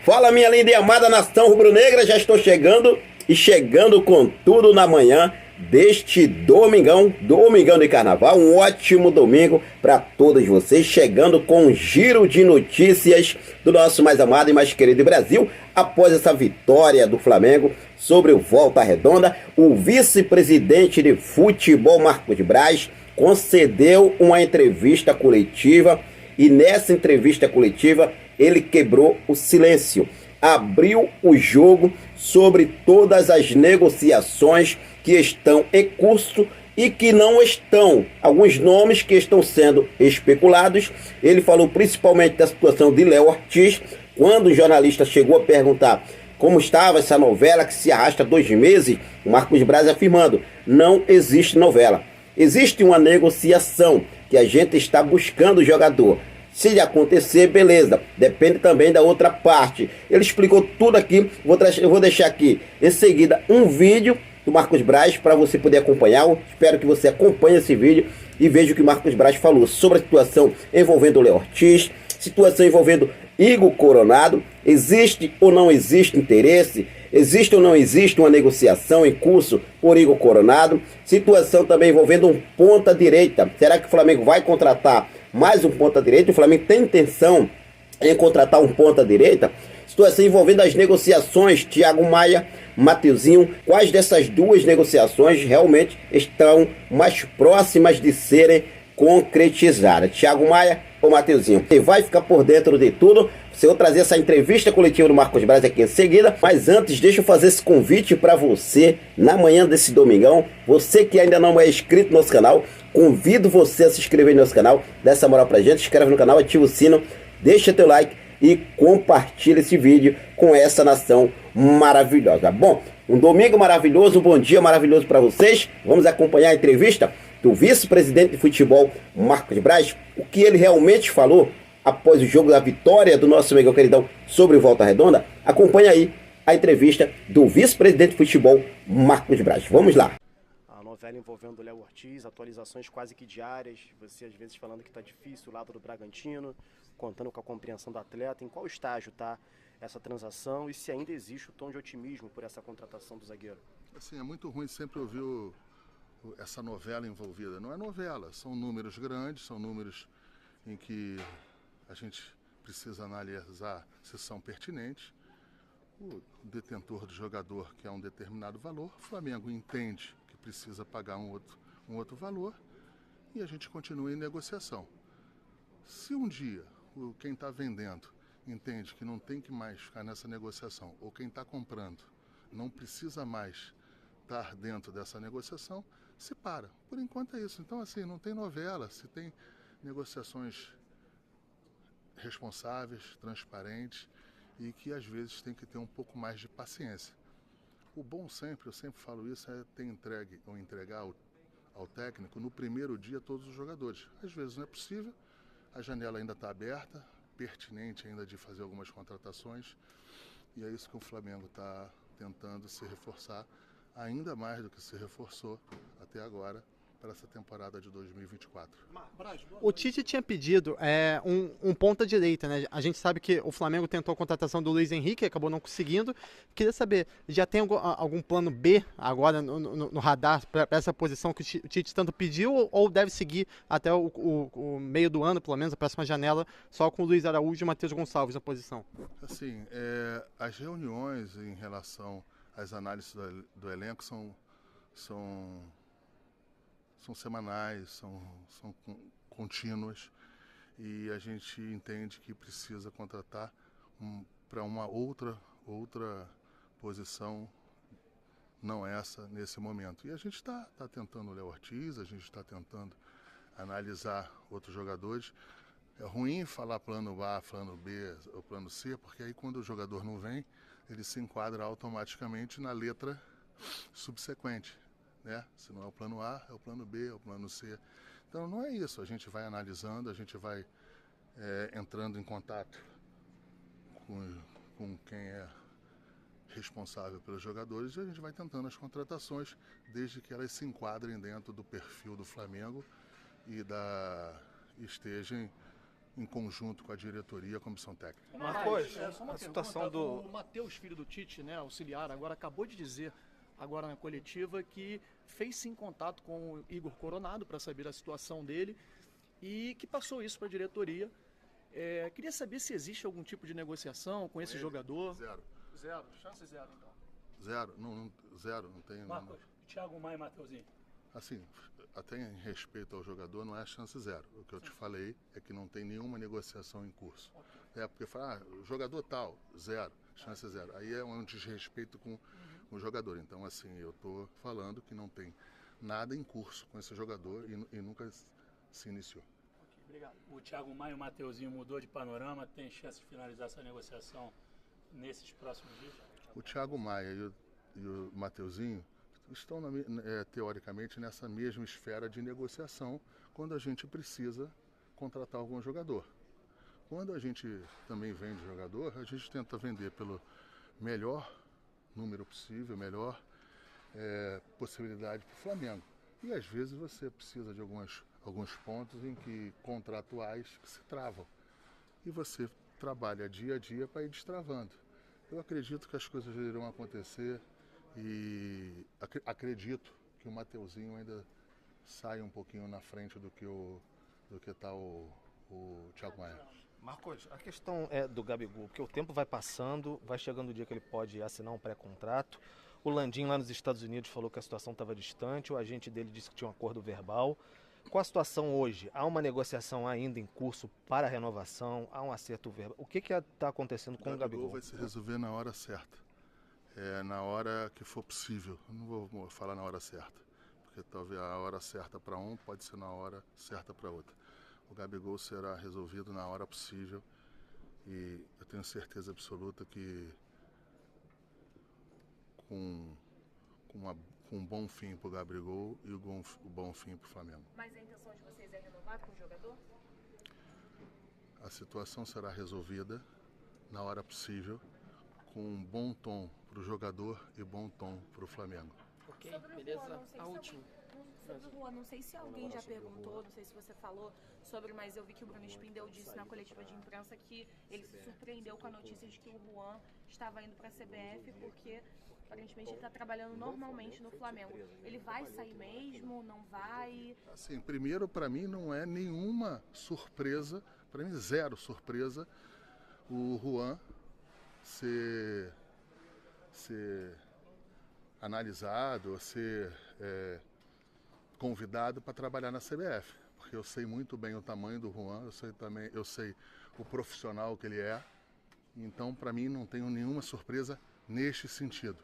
Fala, minha linda e amada nação rubro-negra, já estou chegando e chegando com tudo na manhã deste domingão de carnaval. Um ótimo domingo para todos vocês, chegando com um giro de notícias do nosso mais amado e mais querido Brasil. Após essa vitória do Flamengo sobre o Volta Redonda, o vice-presidente de futebol, Marcos Braz, concedeu uma entrevista coletiva e nessa entrevista coletiva ele quebrou o silêncio, abriu o jogo sobre todas as negociações que estão em curso e que não estão, alguns nomes que estão sendo especulados. Ele falou principalmente da situação de Léo Ortiz, quando o jornalista chegou a perguntar como estava essa novela que se arrasta 2 meses, o Marcos Braz afirmando: não existe novela, existe uma negociação que a gente está buscando o jogador. Se acontecer, beleza, depende também da outra parte. Ele explicou tudo aqui. Eu vou deixar aqui em seguida um vídeo do Marcos Braz para você poder acompanhar. Eu espero que você acompanhe esse vídeo e veja o que o Marcos Braz falou sobre a situação envolvendo o Léo Ortiz, situação envolvendo Igor Coronado. Existe ou não existe interesse? Existe ou não existe uma negociação em curso por Igor Coronado? Situação também envolvendo um ponta-direita. Será que o Flamengo vai contratar mais um ponta-direita? O Flamengo tem intenção em contratar um ponta-direita? Situação envolvendo as negociações, Thiago Maia, Mateuzinho. Quais dessas duas negociações realmente estão mais próximas de serem concretizadas? Thiago Maia ou Mateuzinho? Você vai ficar por dentro de tudo. Eu vou trazer essa entrevista coletiva do Marcos Braz aqui em seguida. Mas antes, deixa eu fazer esse convite para você na manhã desse domingão. Você que ainda não é inscrito no nosso canal, convido você a se inscrever no nosso canal. Dá essa moral pra gente, se inscreve no canal, ativa o sino, deixa teu like e compartilha esse vídeo com essa nação maravilhosa. Bom, um domingo maravilhoso, um bom dia maravilhoso para vocês. Vamos acompanhar a entrevista do vice-presidente de futebol, Marcos Braz, o que ele realmente falou após o jogo da vitória do nosso Miguel Queridão sobre o Volta Redonda. Acompanha aí a entrevista do vice-presidente de futebol, Marcos Braz. Vamos lá. A novela envolvendo o Léo Ortiz, atualizações quase que diárias, você às vezes falando que está difícil o lado do Bragantino, contando com a compreensão do atleta. Em qual estágio está essa transação e se ainda existe o tom de otimismo por essa contratação do zagueiro? Assim, é muito ruim sempre ouvir essa novela envolvida. Não é novela, são números grandes, são números em que a gente precisa analisar se são pertinentes. O detentor do jogador quer um determinado valor, o Flamengo entende que precisa pagar um outro valor e a gente continua em negociação. Se um dia quem está vendendo entende que não tem que mais ficar nessa negociação, ou quem está comprando não precisa mais estar dentro dessa negociação, se para. Por enquanto é isso. Então, assim, não tem novela, se tem negociações responsáveis, transparentes e que às vezes tem que ter um pouco mais de paciência. O bom sempre, eu sempre falo isso, é ter entregue ou entregar ao técnico no primeiro dia todos os jogadores. Às vezes não é possível, a janela ainda está aberta, pertinente ainda de fazer algumas contratações e é isso que o Flamengo está tentando se reforçar ainda mais do que se reforçou até agora para essa temporada de 2024. O Tite tinha pedido um ponta-direita, né? A gente sabe que o Flamengo tentou a contratação do Luiz Henrique, acabou não conseguindo. Queria saber, já tem algum plano B agora no radar para essa posição que o Tite tanto pediu ou deve seguir até o meio do ano, pelo menos, a próxima janela, só com o Luiz Araújo e o Matheus Gonçalves na posição? Assim, as reuniões em relação às análises do elenco são semanais, são contínuas e a gente entende que precisa contratar para uma outra posição, não essa, nesse momento. E a gente está tentando o Léo Ortiz, a gente está tentando analisar outros jogadores. É ruim falar plano A, plano B ou plano C, porque aí quando o jogador não vem, ele se enquadra automaticamente na letra subsequente. Né? Se não é o plano A, é o plano B, é o plano C. Então não é isso, a gente vai analisando, a gente vai entrando em contato com quem é responsável pelos jogadores e a gente vai tentando as contratações desde que elas se enquadrem dentro do perfil do Flamengo e estejam em conjunto com a diretoria e a comissão técnica. Marcos, Só uma a situação pergunta. do... O Matheus, filho do Tite, né, auxiliar, agora acabou de dizer, agora na coletiva, que fez sim contato com o Igor Coronado para saber a situação dele e que passou isso para a diretoria. Queria saber se existe algum tipo de negociação com esse jogador. Zero. Zero, chance zero, então. Zero, não tem... Marcos, Thiago Maia e Mateuzinho. Assim, até em respeito ao jogador, não é chance zero. O que eu te falei é que não tem nenhuma negociação em curso. Porque fala, jogador tal, zero, chance zero. Aí é um desrespeito com o jogador. Então, assim, eu estou falando que não tem nada em curso com esse jogador e nunca se iniciou. Obrigado. O Thiago Maia e o Mateuzinho mudou de panorama, tem chance de finalizar essa negociação nesses próximos dias? O Thiago Maia e o Mateuzinho estão, teoricamente, nessa mesma esfera de negociação quando a gente precisa contratar algum jogador. Quando a gente também vende jogador, a gente tenta vender pelo melhor número possível, melhor possibilidade para o Flamengo. E às vezes você precisa de alguns pontos em que contratuais que se travam. E você trabalha dia a dia para ir destravando. Eu acredito que as coisas irão acontecer e acredito que o Mateuzinho ainda sai um pouquinho na frente do que está o Thiago Maia. Marcos, a questão é do Gabigol, porque o tempo vai passando, vai chegando o dia que ele pode assinar um pré-contrato. O Landim lá nos Estados Unidos falou que a situação estava distante, o agente dele disse que tinha um acordo verbal. Qual a situação hoje? Há uma negociação ainda em curso para a renovação? Há um acerto verbal? O que está acontecendo com o Gabigol? Vai se resolver na hora certa. Na hora que for possível. Eu não vou falar na hora certa, porque talvez a hora certa para um pode ser na hora certa para outra. O Gabigol será resolvido na hora possível e eu tenho certeza absoluta que com um bom fim para o Gabigol e um bom fim para o Flamengo. Mas a intenção de vocês é renovar com o jogador? A situação será resolvida na hora possível, com um bom tom para o jogador e bom tom para o Flamengo. Ok, beleza. A última. Sobre o Juan, não sei se alguém já perguntou, não sei se você falou sobre, mas eu vi que o Bruno Spindel disse na coletiva de imprensa que ele se surpreendeu com a notícia de que o Juan estava indo para a CBF porque aparentemente ele está trabalhando normalmente no Flamengo. Ele vai sair mesmo? Não vai? Assim, primeiro, para mim não é nenhuma surpresa, para mim zero surpresa, o Juan ser analisado, ser convidado para trabalhar na CBF, porque eu sei muito bem o tamanho do Juan, eu sei o profissional que ele é, então para mim não tenho nenhuma surpresa neste sentido.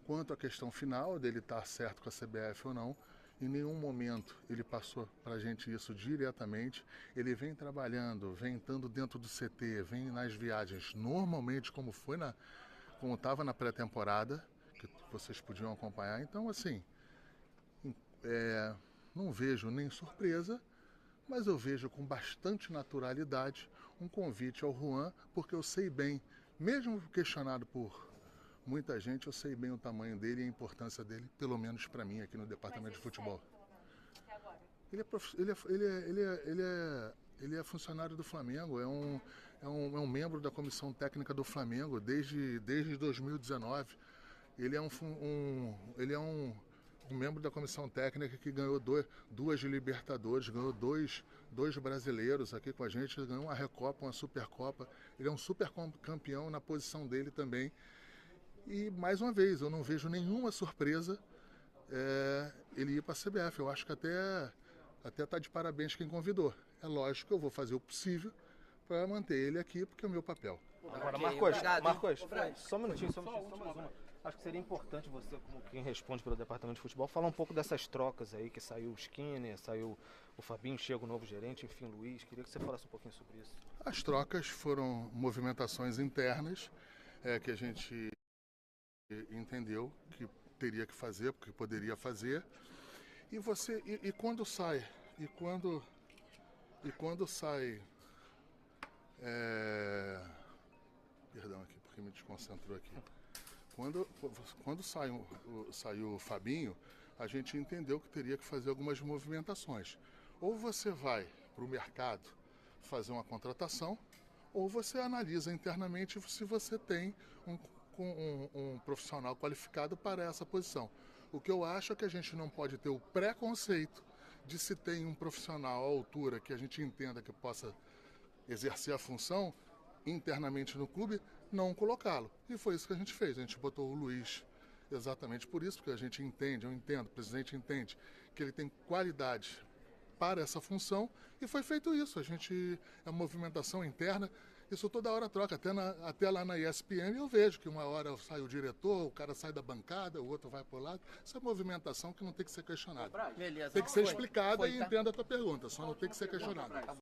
Quanto à questão final dele estar certo com a CBF ou não, em nenhum momento ele passou para a gente isso diretamente. Ele vem trabalhando, vem estando dentro do CT, vem nas viagens normalmente como estava na pré-temporada, que vocês podiam acompanhar. Então, assim, não vejo nem surpresa, mas eu vejo com bastante naturalidade um convite ao Juan, porque eu sei bem, mesmo questionado por muita gente, eu sei bem o tamanho dele e a importância dele, pelo menos para mim aqui no departamento de futebol. Ele é funcionário do Flamengo, é um membro da comissão técnica do Flamengo desde 2019. Ele é um membro da comissão técnica que ganhou duas Libertadores, ganhou dois brasileiros aqui com a gente, ele ganhou uma Recopa, uma Supercopa. Ele é um super campeão na posição dele também. E, mais uma vez, eu não vejo nenhuma surpresa ele ir para a CBF. Eu acho que até está de parabéns quem convidou. É lógico que eu vou fazer o possível para manter ele aqui, porque é o meu papel. Agora, Marcos, só um minutinho, só mais uma. Acho que seria importante você, como quem responde pelo departamento de futebol, falar um pouco dessas trocas aí, que saiu o Skinner, saiu o Fabinho, chega o novo gerente, enfim, o Luiz. Queria que você falasse um pouquinho sobre isso. As trocas foram movimentações internas que a gente entendeu que teria que fazer, porque poderia fazer. E quando sai perdão aqui, porque me desconcentrou aqui. Quando saiu o Fabinho, a gente entendeu que teria que fazer algumas movimentações. Ou você vai para o mercado fazer uma contratação, ou você analisa internamente se você tem um profissional qualificado para essa posição. O que eu acho é que a gente não pode ter o preconceito de se tem um profissional à altura que a gente entenda que possa exercer a função internamente no clube, não colocá-lo. E foi isso que a gente fez. A gente botou o Luiz exatamente por isso, porque a gente entende, eu entendo, o presidente entende que ele tem qualidade para essa função, e foi feito isso. A gente, é uma movimentação interna, isso toda hora troca, até lá na ESPN eu vejo que uma hora sai o diretor, o cara sai da bancada, o outro vai para o lado. Isso é movimentação que não tem que ser questionada. Beleza. Tem que ser explicada e entendo a tua pergunta, só não tem que ser questionada.